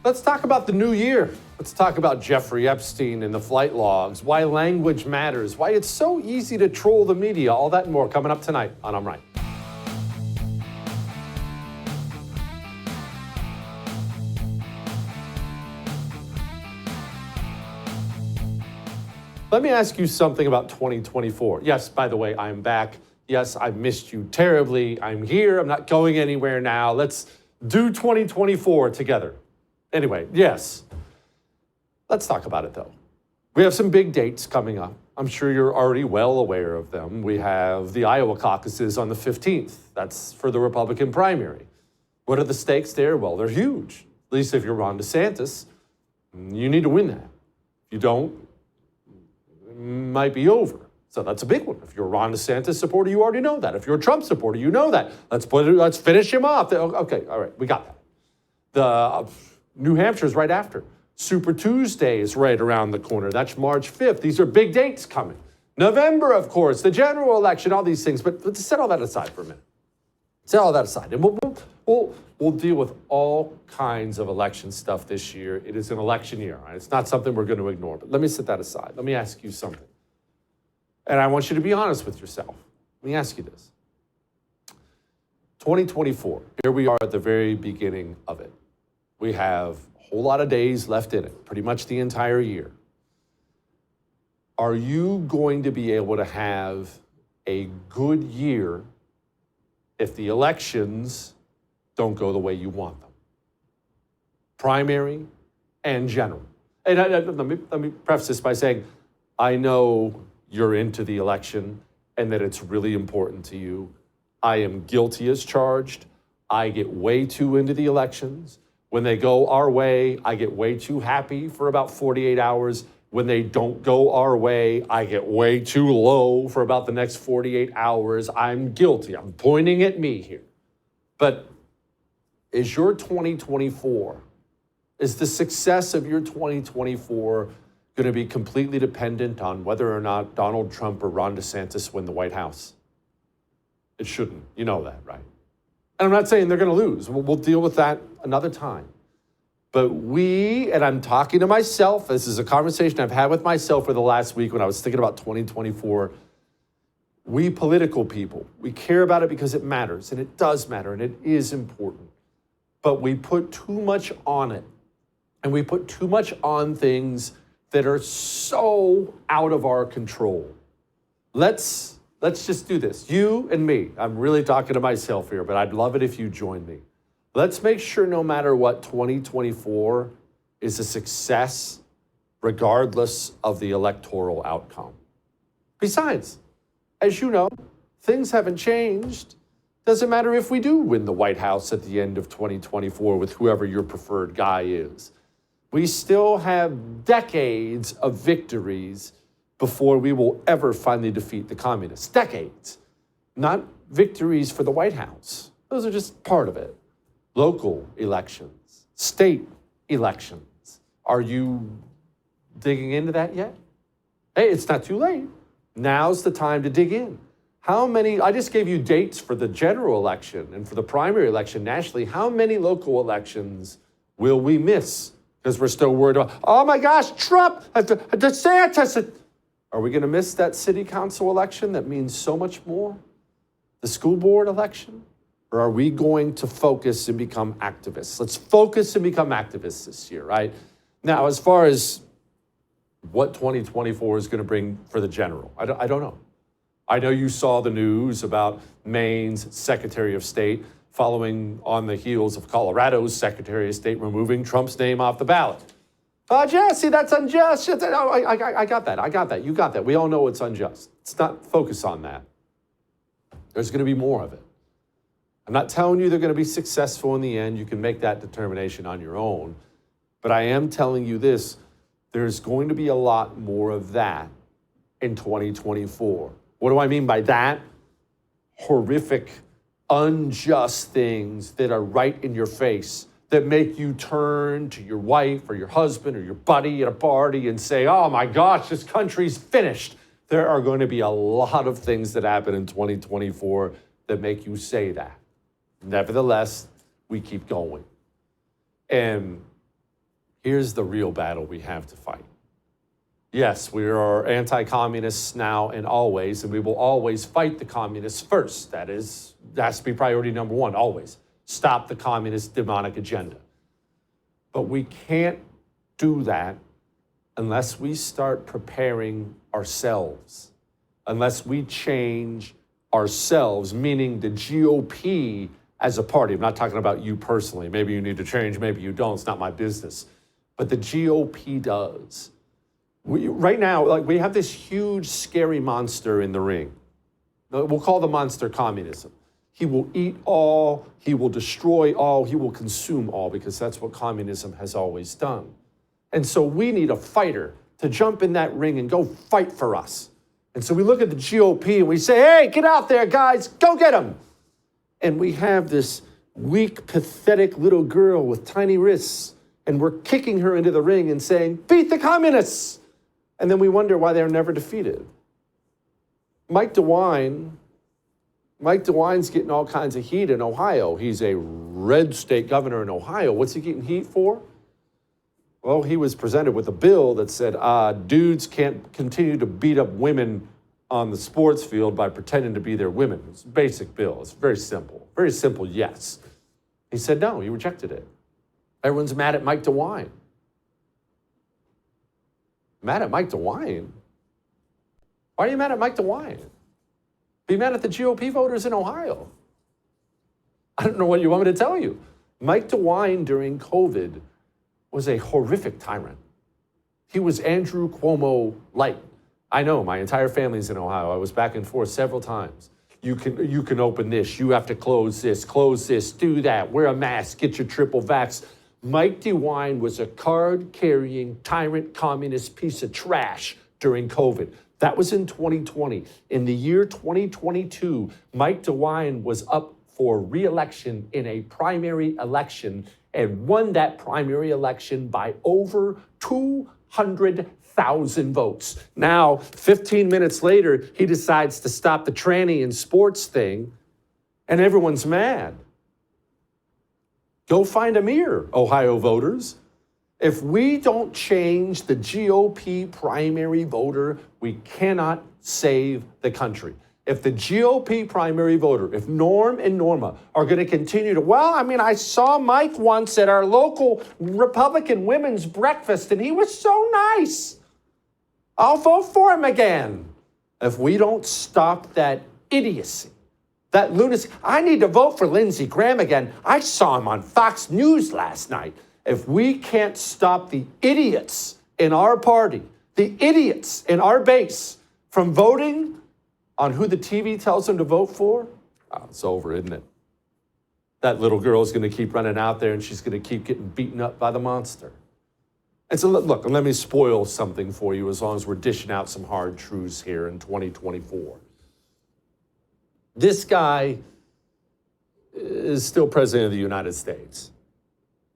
Let's talk about the new year. Let's talk about Jeffrey Epstein and the flight logs, why language matters, why it's so easy to troll the media, all that and more coming up tonight on I'm Right. Let me ask you something about 2024. Yes, by the way, I'm back. Yes, I missed you terribly. I'm here. I'm not going anywhere now. Let's do 2024 together. Anyway, yes. Let's talk about it, though. We have some big dates coming up. I'm sure you're already well aware of them. We have the Iowa caucuses on the 15th. That's for the Republican primary. What are the stakes there? Well, they're huge. At least if you're Ron DeSantis, you need to win that. If you don't, might be over. So that's a big one. If you're a Ron DeSantis supporter, you already know that. If you're a Trump supporter, you know that. Let's finish him off. Okay, all right, we got that. The New Hampshire's right after. Super Tuesday is right around the corner. That's March 5th. These are big dates coming. November, of course, the general election, all these things. But let's set all that aside for a minute. Set all that aside. And we'll deal with all kinds of election stuff this year. It is an election year. Right? It's not something we're going to ignore. But let me set that aside. Let me ask you something. And I want you to be honest with yourself. Let me ask you this. 2024, here we are at the very beginning of it. We have a whole lot of days left in it, pretty much the entire year. Are you going to be able to have a good year if the elections don't go the way you want them? Primary and general. And let me preface this by saying, I know you're into the election and that it's really important to you. I am guilty as charged. I get way too into the elections. When they go our way, I get way too happy for about 48 hours. When they don't go our way, I get way too low for about the next 48 hours. I'm guilty. I'm pointing at me here. But is your 2024, is the success of your 2024 going to be completely dependent on whether or not Donald Trump or Ron DeSantis win the White House? It shouldn't. You know that, right? And I'm not saying they're going to lose. We'll deal with that another time. But and I'm talking to myself, this is a conversation I've had with myself for the last week when I was thinking about 2024. We political people, we care about it because it matters, and it does matter, and it is important. But we put too much on it, and we put too much on things that are so out of our control. Let's just do this. You and me. I'm really talking to myself here, but I'd love it if you join me. Let's make sure no matter what, 2024 is a success regardless of the electoral outcome. Besides, as you know, things haven't changed. Doesn't matter if we do win the White House at the end of 2024 with whoever your preferred guy is. We still have decades of victories before we will ever finally defeat the communists. Decades. Not victories for the White House. Those are just part of it. Local elections, state elections. Are you digging into that yet? Hey, it's not too late. Now's the time to dig in. I just gave you dates for the general election and for the primary election nationally. How many local elections will we miss? Because we're still worried about, oh my gosh, Trump, DeSantis. Are we going to miss that city council election that means so much more? The school board election? Or are we going to focus and become activists? Let's focus and become activists this year, right? Now, as far as what 2024 is going to bring for the general, I don't know. I know you saw the news about Maine's Secretary of State following on the heels of Colorado's Secretary of State removing Trump's name off the ballot. Jesse, that's unjust. I got that. You got that. We all know it's unjust. Let's not focus on that. There's going to be more of it. I'm not telling you they're going to be successful in the end. You can make that determination on your own. But I am telling you this, there's going to be a lot more of that in 2024. What do I mean by that? Horrific, unjust things that are right in your face that make you turn to your wife or your husband or your buddy at a party and say, oh my gosh, this country's finished. There are going to be a lot of things that happen in 2024 that make you say that. Nevertheless, we keep going. And Here's the real battle we have to fight. Yes, we are anti-communists now and always, and we will always fight the communists first. That has to be priority number one, always. Stop the communist demonic agenda. But we can't do that unless we start preparing ourselves, unless we change ourselves, meaning the GOP as a party. I'm not talking about you personally. Maybe you need to change, maybe you don't. It's not my business. But the GOP does. Right now, we have this huge, scary monster in the ring. We'll call the monster communism. He will eat all, he will destroy all, he will consume all, because that's what communism has always done. And so we need a fighter to jump in that ring and go fight for us. And so we look at the GOP and we say, hey, get out there, guys, go get them. And we have this weak, pathetic little girl with tiny wrists, and we're kicking her into the ring and saying, beat the communists. And then we wonder why they're never defeated. Mike DeWine's getting all kinds of heat in Ohio. He's a red state governor in Ohio. What's he getting heat for? Well, he was presented with a bill that said dudes can't continue to beat up women on the sports field by pretending to be their women. It's a basic bill. It's very simple. Very simple, yes. He said no. He rejected it. Everyone's mad at Mike DeWine. Mad at Mike DeWine? Why are you mad at Mike DeWine? Be mad at the GOP voters in Ohio. I don't know what you want me to tell you. Mike DeWine during COVID was a horrific tyrant. He was Andrew Cuomo light. I know, my entire family's in Ohio. I was back and forth several times. You can open this, you have to close this, do that, wear a mask, get your triple vax. Mike DeWine was a card-carrying, tyrant, communist piece of trash during COVID. That was in 2020. In the year 2022, Mike DeWine was up for re-election in a primary election and won that primary election by over 200,000 votes. Now, 15 minutes later, he decides to stop the tranny in sports thing, and everyone's mad. Go find a mirror, Ohio voters. If we don't change the GOP primary voter, we cannot save the country. If the GOP primary voter, if Norm and Norma are going to continue to, I saw Mike once at our local Republican women's breakfast, and he was so nice. I'll vote for him again. If we don't stop that idiocy, that lunacy, I need to vote for Lindsey Graham again. I saw him on Fox News last night. If we can't stop the idiots in our party, the idiots in our base from voting on who the TV tells them to vote for, it's over, isn't it? That little girl is going to keep running out there and she's going to keep getting beaten up by the monster. And so look, let me spoil something for you as long as we're dishing out some hard truths here in 2024. This guy is still president of the United States.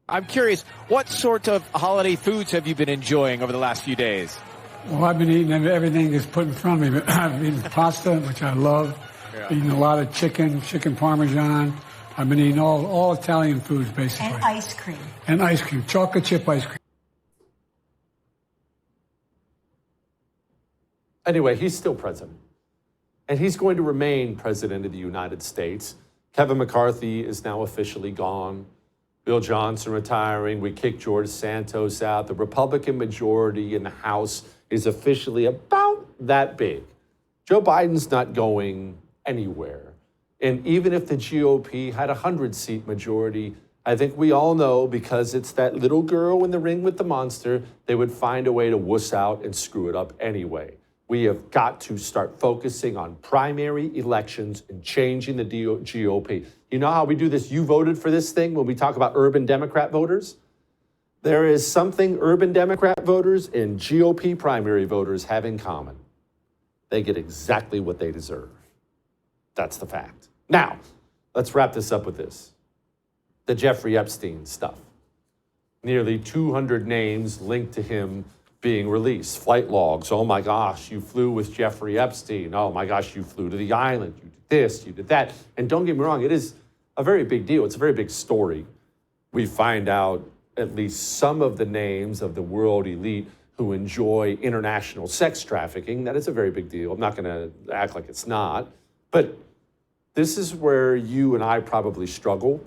I'm curious, what sort of holiday foods have you been enjoying over the last few days? Well, I've been eating everything that's put in front of me. I've been eating pasta, which I love. Yeah. Eating a lot of chicken Parmesan. I've been eating all Italian foods, basically. And ice cream. And ice cream, chocolate chip ice cream. Anyway, he's still president. And he's going to remain president of the United States. Kevin McCarthy is now officially gone. Bill Johnson retiring. We kicked George Santos out. The Republican majority in the House is officially about that big. Joe Biden's not going anywhere. And even if the GOP had a 100-seat majority, I think we all know, because it's that little girl in the ring with the monster, they would find a way to wuss out and screw it up anyway. We have got to start focusing on primary elections and changing the GOP. You know how we do this? You voted for this thing when we talk about urban Democrat voters? There is something urban Democrat voters and GOP primary voters have in common. They get exactly what they deserve. That's the fact. Now, let's wrap this up with this. The Jeffrey Epstein stuff. Nearly 200 names linked to him being released. Flight logs. Oh my gosh, you flew with Jeffrey Epstein. Oh my gosh, you flew to the island. You did this, you did that. And don't get me wrong, it is a very big deal. It's a very big story. We find out at least some of the names of the world elite who enjoy international sex trafficking. That is a very big deal. I'm not going to act like it's not. But this is where you and I probably struggle.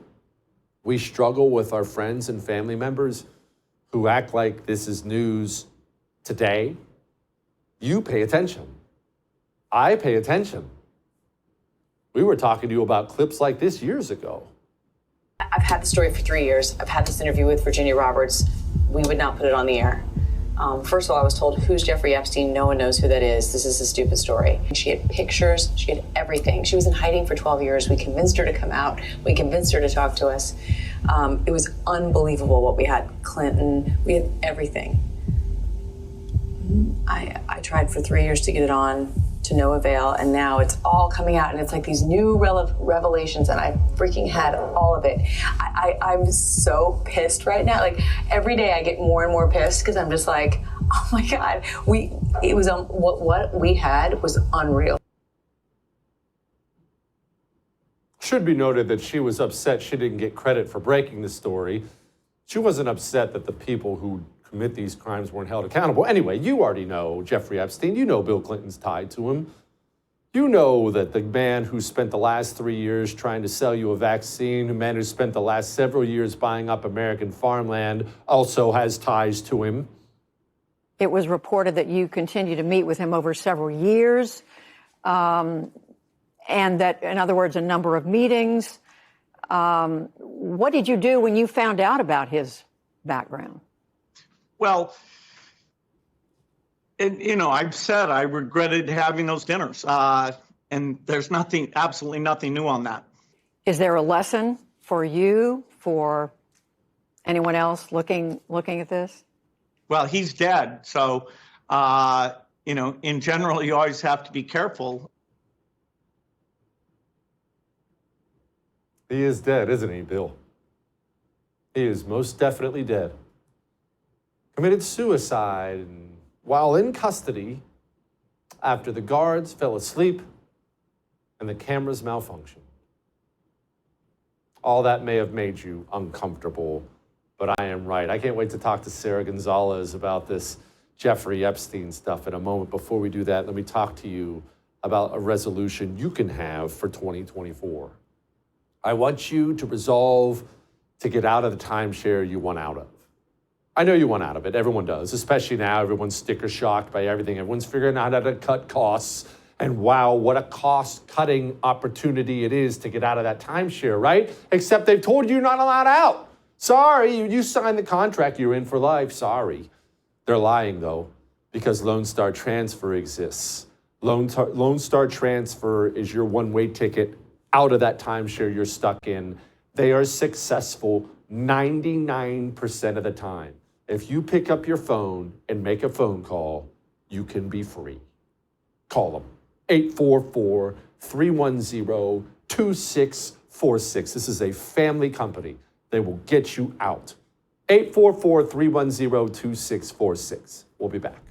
We struggle with our friends and family members who act like this is news today. You pay attention. I pay attention. We were talking to you about clips like this years ago. I've had the story for 3 years. I've had this interview with Virginia Roberts. We would not put it on the air. First of all, I was told, who's Jeffrey Epstein? No one knows who that is. This is a stupid story. She had pictures. She had everything. She was in hiding for 12 years. We convinced her to come out. We convinced her to talk to us. It was unbelievable what we had. Clinton, we had everything. I tried for 3 years to get it on, to no avail, and now it's all coming out, and it's like these new revelations, and I freaking had all of it. I'm so pissed right now. Like, every day I get more and more pissed because I'm just like, oh my God, what we had was unreal. Should be noted that she was upset she didn't get credit for breaking the story. She wasn't upset that the people who commit these crimes weren't held accountable. Anyway, you already know Jeffrey Epstein. You know Bill Clinton's tied to him. You know that the man who spent the last 3 years trying to sell you a vaccine, the man who spent the last several years buying up American farmland, also has ties to him. It was reported that you continued to meet with him over several years, and that, in other words, a number of meetings. What did you do when you found out about his background? Well, and, I've said I regretted having those dinners, and there's absolutely nothing new on that. Is there a lesson for you, for anyone else looking at this? Well, he's dead, so, in general, you always have to be careful. He is dead, isn't he, Bill? He is most definitely dead. Committed suicide and while in custody after the guards fell asleep and the cameras malfunctioned. All that may have made you uncomfortable, but I am right. I can't wait to talk to Sara Gonzales about this Jeffrey Epstein stuff in a moment. Before we do that, let me talk to you about a resolution you can have for 2024. I want you to resolve to get out of the timeshare you want out of. I know you want out of it. Everyone does, especially now. Everyone's sticker shocked by everything. Everyone's figuring out how to cut costs. And wow, what a cost-cutting opportunity it is to get out of that timeshare, right? Except they've told you you're not allowed out. Sorry, you signed the contract. You're in for life. Sorry. They're lying, though, because Lone Star Transfer exists. Lone Star Transfer is your one-way ticket out of that timeshare you're stuck in. They are successful 99% of the time. If you pick up your phone and make a phone call, you can be free. Call them. 844-310-2646. This is a family company. They will get you out. 844-310-2646. We'll be back.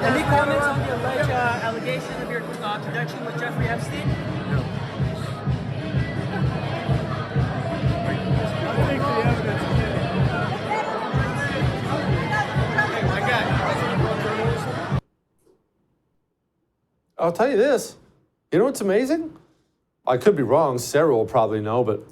Any comments on the alleged allegation of your connection with Jeffrey Epstein? No. I'll tell you this. You know what's amazing? I could be wrong. Sarah will probably know, but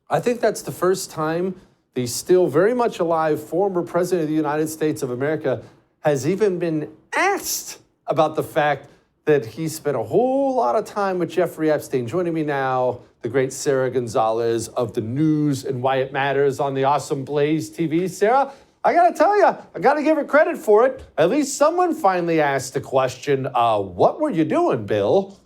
I think that's the first time the still very much alive former president of the United States of America has even been asked about the fact that he spent a whole lot of time with Jeffrey Epstein. Joining me now, the great Sara Gonzales of the News and Why It Matters on the awesome Blaze TV. Sarah, I got to tell you, I got to give her credit for it. At least someone finally asked the question, what were you doing, Bill?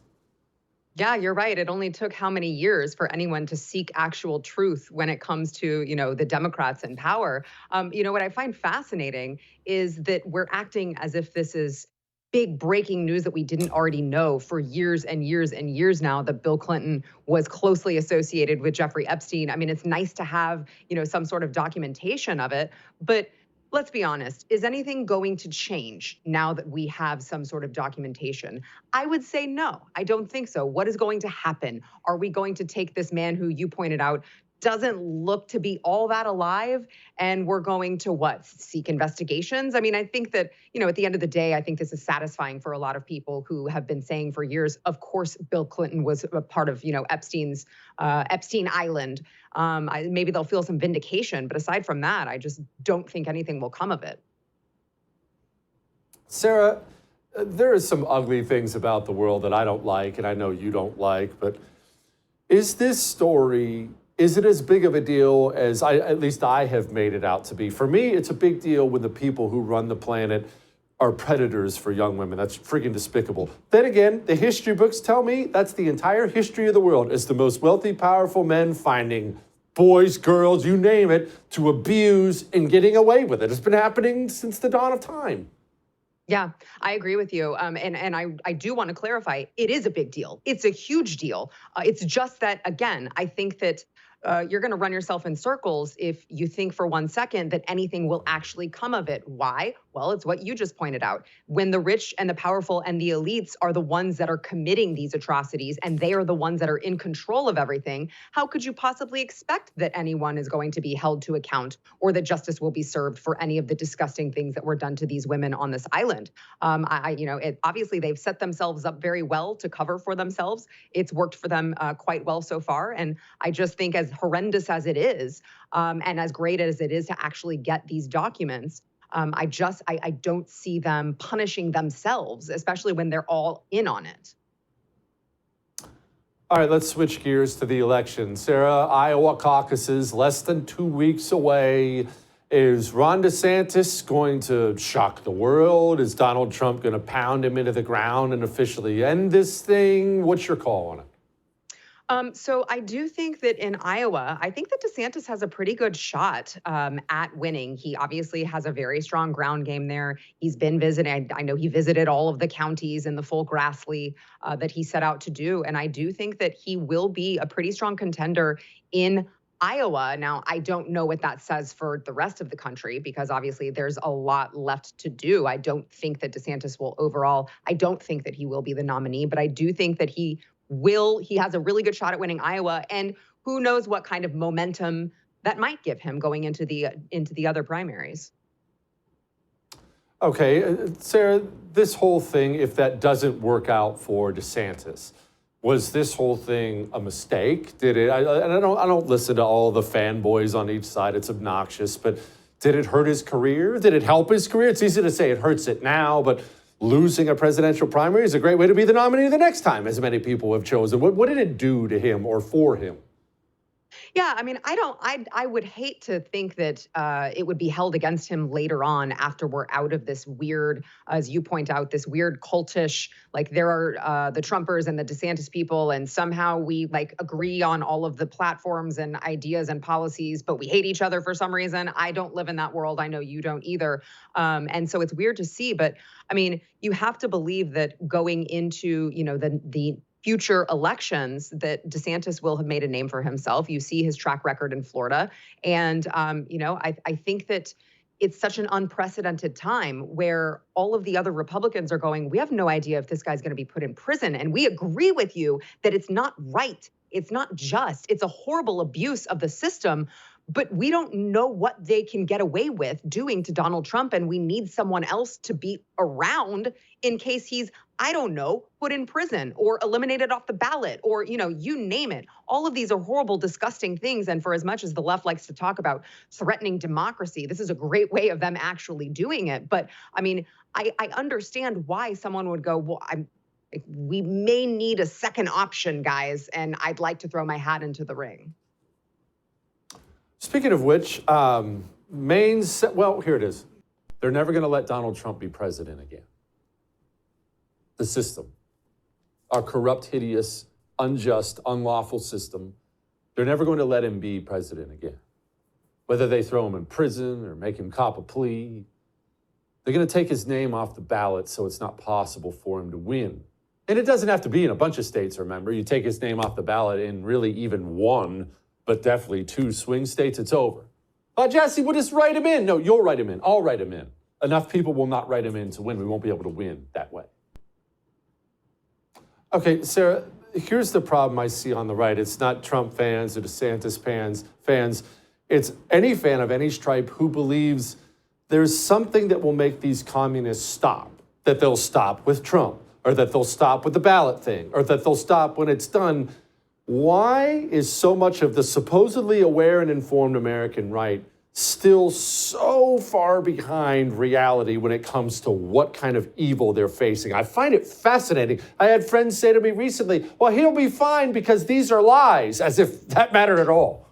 Yeah, you're right. It only took how many years for anyone to seek actual truth when it comes to, the Democrats in power. What I find fascinating is that we're acting as if this is big breaking news that we didn't already know for years and years and years now, that Bill Clinton was closely associated with Jeffrey Epstein. I mean, it's nice to have, some sort of documentation of it, but let's be honest, is anything going to change now that we have some sort of documentation? I would say no, I don't think so. What is going to happen? Are we going to take this man who you pointed out doesn't look to be all that alive, and we're going to seek investigations? I mean, I think that, at the end of the day, I think this is satisfying for a lot of people who have been saying for years, of course, Bill Clinton was a part of, Epstein Island. Maybe they'll feel some vindication, but aside from that, I just don't think anything will come of it. Sara, there are some ugly things about the world that I don't like, and I know you don't like, but is this story, is it as big of a deal as at least I have made it out to be? For me, it's a big deal when the people who run the planet are predators for young women. That's freaking despicable. Then again, the history books tell me that's the entire history of the world. It's the most wealthy, powerful men finding boys, girls, you name it, to abuse and getting away with it. It's been happening since the dawn of time. Yeah, I agree with you. And I do want to clarify, it is a big deal. It's a huge deal. It's just that, again, I think that you're going to run yourself in circles if you think for 1 second that anything will actually come of it. Why? Well, it's what you just pointed out. When the rich and the powerful and the elites are the ones that are committing these atrocities and they are the ones that are in control of everything, how could you possibly expect that anyone is going to be held to account or that justice will be served for any of the disgusting things that were done to these women on this island? Obviously they've set themselves up very well to cover for themselves. It's worked for them quite well so far. And I just think, as horrendous as it is, and as great as it is to actually get these documents, I don't see them punishing themselves, especially when they're all in on it. All right, let's switch gears to the election. Sara, Iowa caucuses less than 2 weeks away. Is Ron DeSantis going to shock the world? Is Donald Trump going to pound him into the ground and officially end this thing? What's your call on it? So I do think that in Iowa, I think that DeSantis has a pretty good shot at winning. He obviously has a very strong ground game there. He's been visiting. I know he visited all of the counties in the full Grassley that he set out to do. And I do think that he will be a pretty strong contender in Iowa. Now, I don't know what that says for the rest of the country, because obviously there's a lot left to do. I don't think that DeSantis will overall, I don't think that he will be the nominee, but I do think that he has a really good shot at winning Iowa, and who knows what kind of momentum that might give him going into the other primaries. Okay, Sara, this whole thing, if that doesn't work out for DeSantis, was this whole thing a mistake? Did it? I don't listen to all the fanboys on each side. It's obnoxious, but did it hurt his career? Did it help his career? It's easy to say it hurts it now, but losing a presidential primary is a great way to be the nominee the next time, as many people have chosen. What did it do to him or for him? Yeah, I mean, I would hate to think that it would be held against him later on after we're out of this weird, as you point out, this weird cultish, like there are the Trumpers and the DeSantis people, and somehow we like agree on all of the platforms and ideas and policies, but we hate each other for some reason. I don't live in that world. I know you don't either. And so it's weird to see, but I mean, you have to believe that going into, the future elections that DeSantis will have made a name for himself. You see his track record in Florida. And, I think that it's such an unprecedented time where all of the other Republicans are going, we have no idea if this guy's going to be put in prison. And we agree with you that it's not right. It's not just. It's a horrible abuse of the system. But we don't know what they can get away with doing to Donald Trump. And we need someone else to be around in case he's, I don't know, put in prison or eliminated off the ballot or, you name it. All of these are horrible, disgusting things. And for as much as the left likes to talk about threatening democracy, this is a great way of them actually doing it. But I mean, I understand why someone would go, well, we may need a second option, guys, and I'd like to throw my hat into the ring. Speaking of which, Maine's, well, here it is. They're never going to let Donald Trump be president again. The system, our corrupt, hideous, unjust, unlawful system, they're never going to let him be president again. Whether they throw him in prison or make him cop a plea, they're going to take his name off the ballot so it's not possible for him to win. And it doesn't have to be in a bunch of states, remember. You take his name off the ballot in really even one, but definitely 2 swing states, it's over. Oh, Jesse, we'll just write him in. No, you'll write him in. I'll write him in. Enough people will not write him in to win. We won't be able to win that way. Okay, Sarah, here's the problem I see on the right. It's not Trump fans or DeSantis fans. It's any fan of any stripe who believes there's something that will make these communists stop, that they'll stop with Trump, or that they'll stop with the ballot thing, or that they'll stop when it's done. Why is so much of the supposedly aware and informed American right still so far behind reality when it comes to what kind of evil they're facing? I find it fascinating. I had friends say to me recently, well, he'll be fine because these are lies, as if that mattered at all.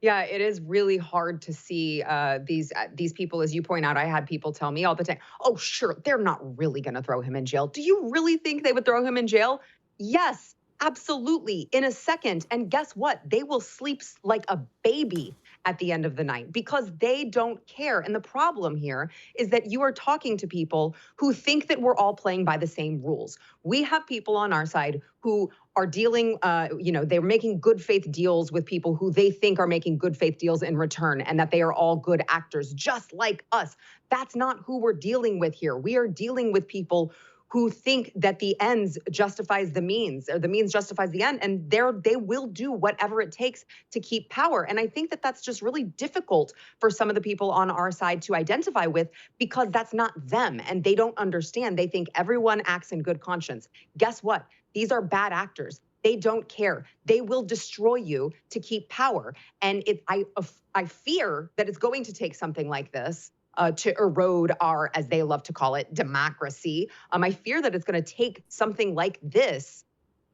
Yeah, it is really hard to see these people, as you point out. I had people tell me all the time, oh, sure, they're not really going to throw him in jail. Do you really think they would throw him in jail? Yes, absolutely, in a second. And guess what? They will sleep like a baby at the end of the night because they don't care. And the problem here is that you are talking to people who think that we're all playing by the same rules. We have people on our side who are dealing, they're making good faith deals with people who they think are making good faith deals in return, and that they are all good actors, just like us. That's not who we're dealing with here. We are dealing with people who think that the ends justifies the means, or the means justifies the end, and they will do whatever it takes to keep power. And I think that that's just really difficult for some of the people on our side to identify with, because that's not them, and they don't understand. They think everyone acts in good conscience. Guess what? These are bad actors. They don't care. They will destroy you to keep power. And I fear that it's going to take something like this to erode our, as they love to call it, democracy. I fear that it's going to take something like this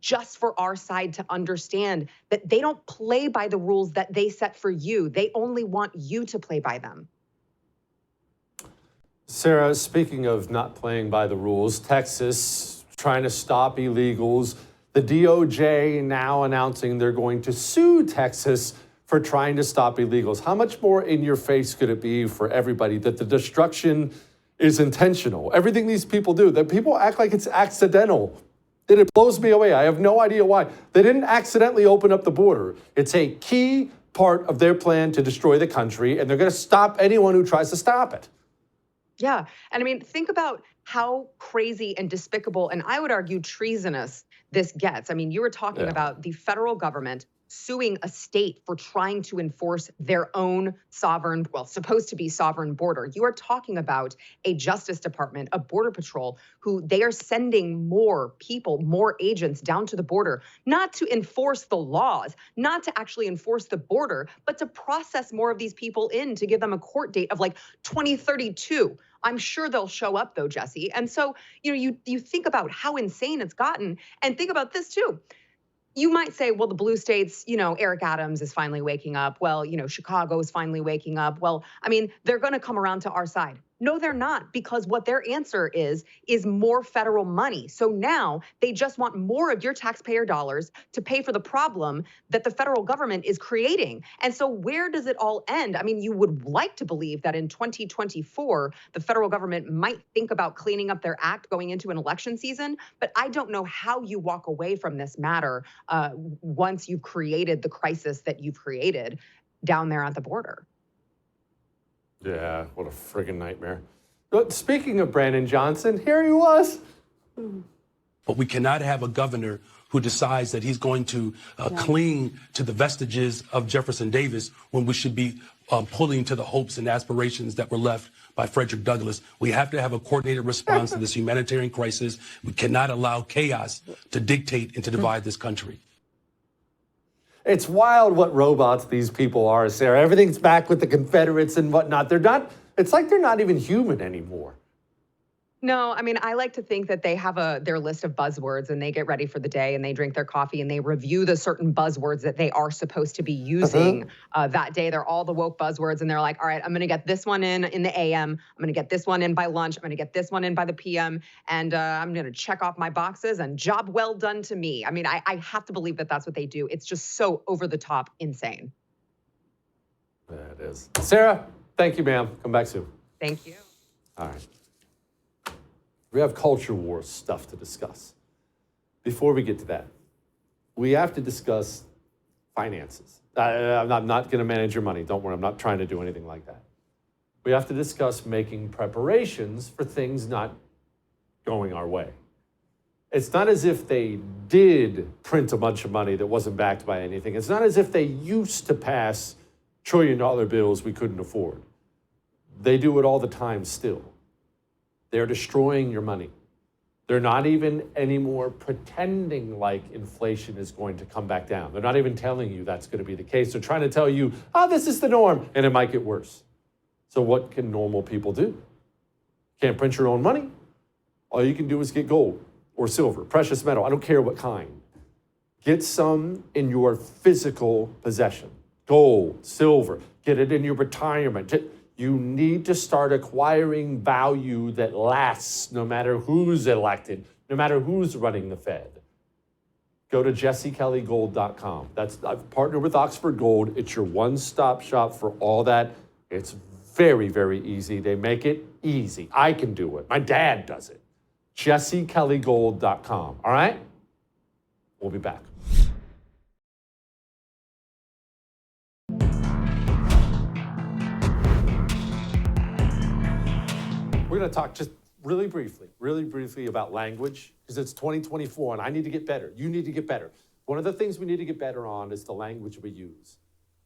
just for our side to understand that they don't play by the rules that they set for you. They only want you to play by them. Sarah, speaking of not playing by the rules, Texas trying to stop illegals, the DOJ now announcing they're going to sue Texas for trying to stop illegals. How much more in your face could it be for everybody that the destruction is intentional? Everything these people do, that people act like it's accidental. And it blows me away. I have no idea why. They didn't accidentally open up the border. It's a key part of their plan to destroy the country, and they're going to stop anyone who tries to stop it. Yeah. And I mean, think about how crazy and despicable, and I would argue treasonous, this gets. I mean, you were talking about the federal government suing a state for trying to enforce their own sovereign, well, supposed to be sovereign border. You are talking about a Justice Department, a Border Patrol, who they are sending more people, more agents down to the border, not to enforce the laws, not to actually enforce the border, but to process more of these people in, to give them a court date of like 2032. I'm sure they'll show up though, Jesse. And so, you think about how insane it's gotten, and think about this too. You might say, well, the blue states, Eric Adams is finally waking up. Well, Chicago is finally waking up. Well, I mean, they're going to come around to our side. No, they're not, because what their answer is more federal money. So now they just want more of your taxpayer dollars to pay for the problem that the federal government is creating. And so where does it all end? I mean, you would like to believe that in 2024, the federal government might think about cleaning up their act going into an election season, but I don't know how you walk away from this matter once you've created the crisis that you've created down there at the border. Yeah, what a friggin' nightmare. But speaking of Brandon Johnson, here he was. But we cannot have a governor who decides that he's going to cling to the vestiges of Jefferson Davis when we should be pulling to the hopes and aspirations that were left by Frederick Douglass. We have to have a coordinated response to this humanitarian crisis. We cannot allow chaos to dictate and to divide this country. It's wild what robots these people are, Sarah. Everything's back with the Confederates and whatnot. It's like they're not even human anymore. No, I mean, I like to think that they have their list of buzzwords, and they get ready for the day, and they drink their coffee, and they review the certain buzzwords that they are supposed to be using that day. They're all the woke buzzwords, and they're like, all right, I'm going to get this one in the AM. I'm going to get this one in by lunch. I'm going to get this one in by the PM, and I'm going to check off my boxes, and job well done to me. I mean, I have to believe that that's what they do. It's just so over the top insane. Yeah, it is. Sarah, thank you, ma'am. Come back soon. Thank you. All right. We have culture wars stuff to discuss. Before we get to that, we have to discuss finances. I'm not going to manage your money. Don't worry, I'm not trying to do anything like that. We have to discuss making preparations for things not going our way. It's not as if they did print a bunch of money that wasn't backed by anything. It's not as if they used to pass trillion-dollar bills we couldn't afford. They do it all the time still. They're destroying your money. They're not even anymore pretending like inflation is going to come back down. They're not even telling you that's going to be the case. They're trying to tell you, this is the norm, and it might get worse. So what can normal people do? Can't print your own money? All you can do is get gold or silver, precious metal. I don't care what kind. Get some in your physical possession. Gold, silver, get it in your retirement. You need to start acquiring value that lasts no matter who's elected, no matter who's running the Fed. Go to jessekellygold.com. I've partnered with Oxford Gold. It's your one-stop shop for all that. It's very, very easy. They make it easy. I can do it. My dad does it. jessekellygold.com. All right? We'll be back. We're going to talk just really briefly about language, because it's 2024 and I need to get better. You need to get better. One of the things we need to get better on is the language we use.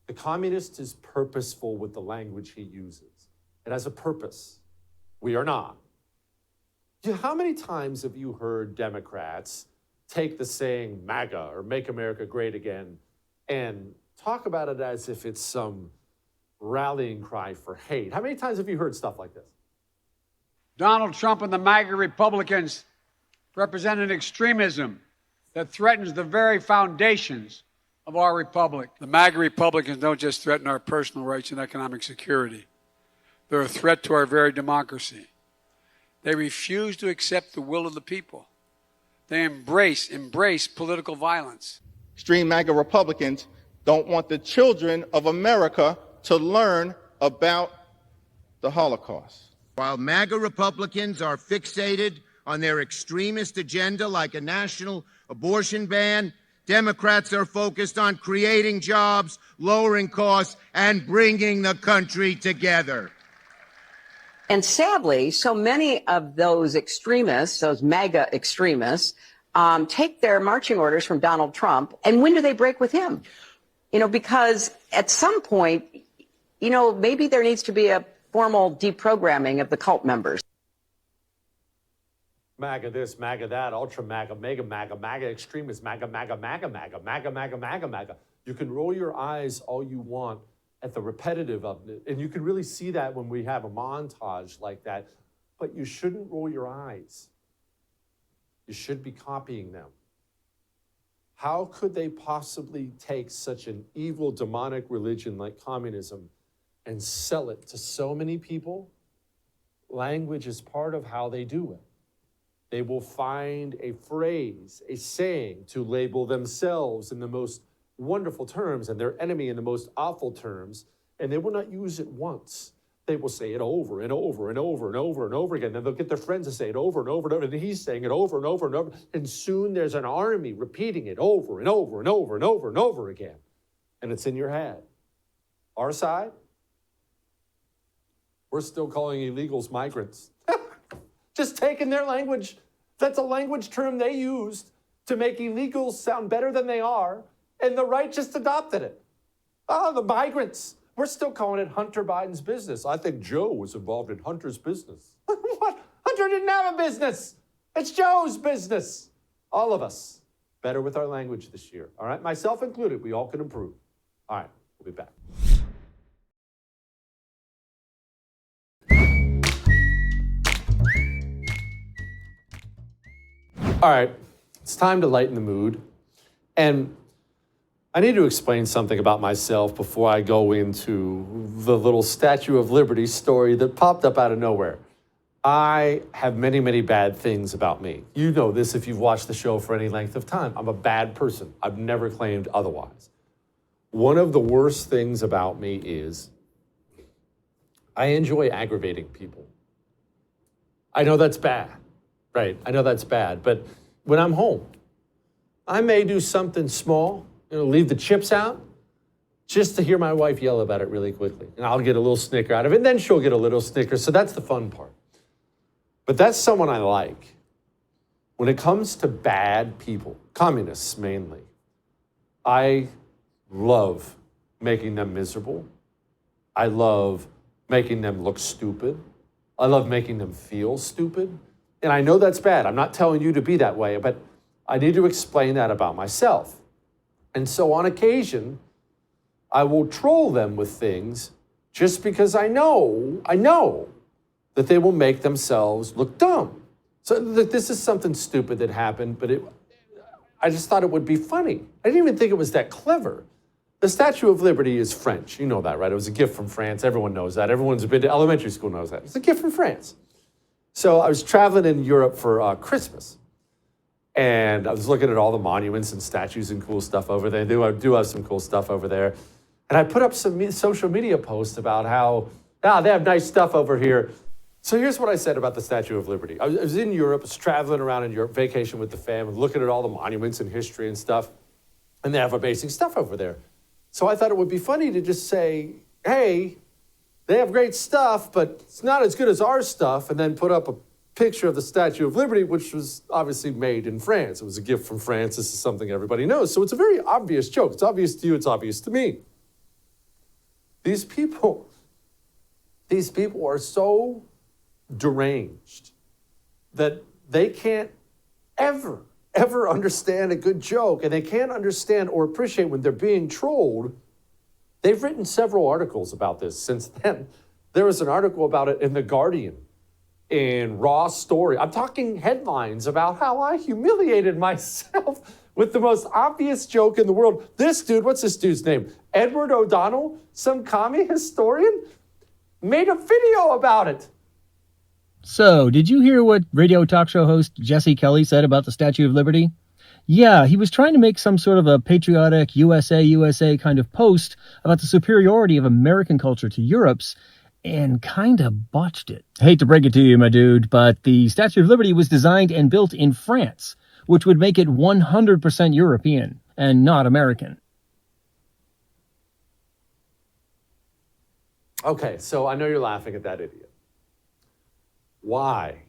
The communist is purposeful with the language he uses. It has a purpose. We are not. How many times have you heard Democrats take the saying MAGA or Make America Great Again and talk about it as if it's some rallying cry for hate? How many times have you heard stuff like this? Donald Trump and the MAGA Republicans represent an extremism that threatens the very foundations of our republic. The MAGA Republicans don't just threaten our personal rights and economic security. They're a threat to our very democracy. They refuse to accept the will of the people. They embrace political violence. Extreme MAGA Republicans don't want the children of America to learn about the Holocaust. While MAGA Republicans are fixated on their extremist agenda like a national abortion ban, Democrats are focused on creating jobs, lowering costs, and bringing the country together. And sadly, so many of those extremists, those MAGA extremists, take their marching orders from Donald Trump. And when do they break with him? Because at some point, maybe there needs to be a formal deprogramming of the cult members. MAGA this, MAGA that, ultra MAGA, mega MAGA, MAGA extremists, MAGA, MAGA, MAGA, MAGA, MAGA, MAGA, MAGA, MAGA. You can roll your eyes all you want at the repetitive of it, and you can really see that when we have a montage like that, but you shouldn't roll your eyes. You should be copying them. How could they possibly take such an evil, demonic religion like communism and sell it to so many people? Language is part of how they do it. They will find a phrase, a saying to label themselves in the most wonderful terms and their enemy in the most awful terms, and they will not use it once. They will say it over and over and over and over and over again. Then they'll get their friends to say it over and over and over, and he's saying it over and over and over, and soon there's an army repeating it over and over and over and over and over again, and it's in your head. Our side, we're still calling illegals migrants. Just taking their language. That's a language term they used to make illegals sound better than they are, and the right just adopted it. The migrants. We're still calling it Hunter Biden's business. I think Joe was involved in Hunter's business. What? Hunter didn't have a business. It's Joe's business. All of us better with our language this year. All right, myself included. We all can improve. All right, we'll be back. All right, it's time to lighten the mood. And I need to explain something about myself before I go into the little Statue of Liberty story that popped up out of nowhere. I have many, many bad things about me. You know this if you've watched the show for any length of time. I'm a bad person. I've never claimed otherwise. One of the worst things about me is I enjoy aggravating people. I know that's bad. Right, I know that's bad, but when I'm home, I may do something small, leave the chips out just to hear my wife yell about it really quickly. And I'll get a little snicker out of it, and then she'll get a little snicker. So that's the fun part. But that's someone I like. When it comes to bad people, communists mainly, I love making them miserable. I love making them look stupid. I love making them feel stupid. And I know that's bad. I'm not telling you to be that way, but I need to explain that about myself. And so on occasion, I will troll them with things just because I know that they will make themselves look dumb. So this is something stupid that happened, but I just thought it would be funny. I didn't even think it was that clever. The Statue of Liberty is French. You know that, right? It was a gift from France. Everyone knows that. Everyone's who's been to elementary school knows that. It's a gift from France. So I was traveling in Europe for Christmas. And I was looking at all the monuments and statues and cool stuff over there. They do have some cool stuff over there. And I put up some social media posts about how, they have nice stuff over here. So here's what I said about the Statue of Liberty. I was in Europe, I was traveling around in Europe, vacation with the family, looking at all the monuments and history and stuff. And they have amazing stuff over there. So I thought it would be funny to just say, hey, they have great stuff, but it's not as good as our stuff, and then put up a picture of the Statue of Liberty, which was obviously made in France. It was a gift from France. This is something everybody knows. So it's a very obvious joke. It's obvious to you. It's obvious to me. These people are so deranged that they can't ever understand a good joke, and they can't understand or appreciate when they're being trolled. They've written several articles about this since then. There was an article about it in The Guardian, in Raw Story. I'm talking headlines about how I humiliated myself with the most obvious joke in the world. This dude, what's this dude's name? Edward O'Donnell, some commie historian, made a video about it. So, did you hear what radio talk show host Jesse Kelly said about the Statue of Liberty? Yeah, he was trying to make some sort of a patriotic USA kind of post about the superiority of American culture to Europe's, and kind of botched it. Hate to break it to you, my dude, but the Statue of Liberty was designed and built in France, which would make it 100% European and not American. Okay, so I know you're laughing at that idiot. Why?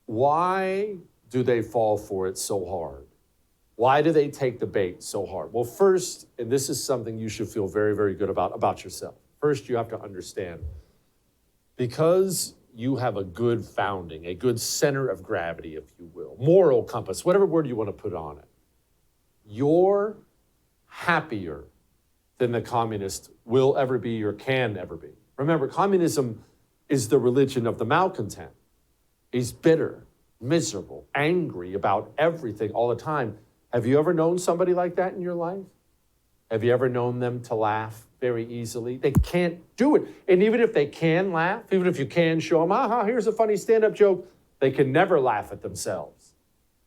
Why do they fall for it so hard? Why do they take the bait so hard? Well, first, and this is something you should feel very, very good about yourself. First, you have to understand, because you have a good founding, a good center of gravity, if you will, moral compass, whatever word you want to put on it, you're happier than the communist will ever be or can ever be. Remember, communism is the religion of the malcontent. He's bitter, miserable, angry about everything all the time. Have you ever known somebody like that in your life? Have you ever known them to laugh very easily? They can't do it. And even if they can laugh, even if you can show them, here's a funny stand-up joke, they can never laugh at themselves.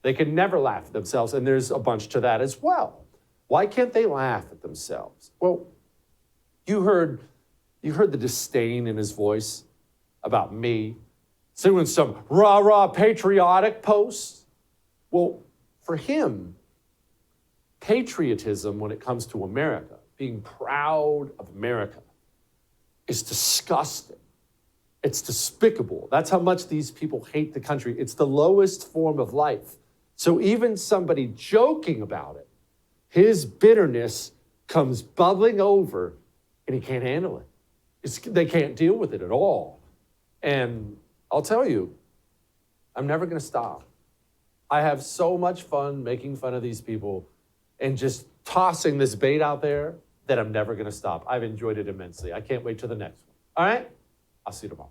They can never laugh at themselves, and there's a bunch to that as well. Why can't they laugh at themselves? Well, you heard the disdain in his voice about me, doing some rah-rah patriotic posts. Well, for him, patriotism when it comes to America, being proud of America, is disgusting. It's despicable. That's how much these people hate the country. It's the lowest form of life. So even somebody joking about it, his bitterness comes bubbling over and he can't handle it. They can't deal with it at all. And I'll tell you, I'm never going to stop. I have so much fun making fun of these people and just tossing this bait out there that I'm never going to stop. I've enjoyed it immensely. I can't wait till the next one. All right? I'll see you tomorrow.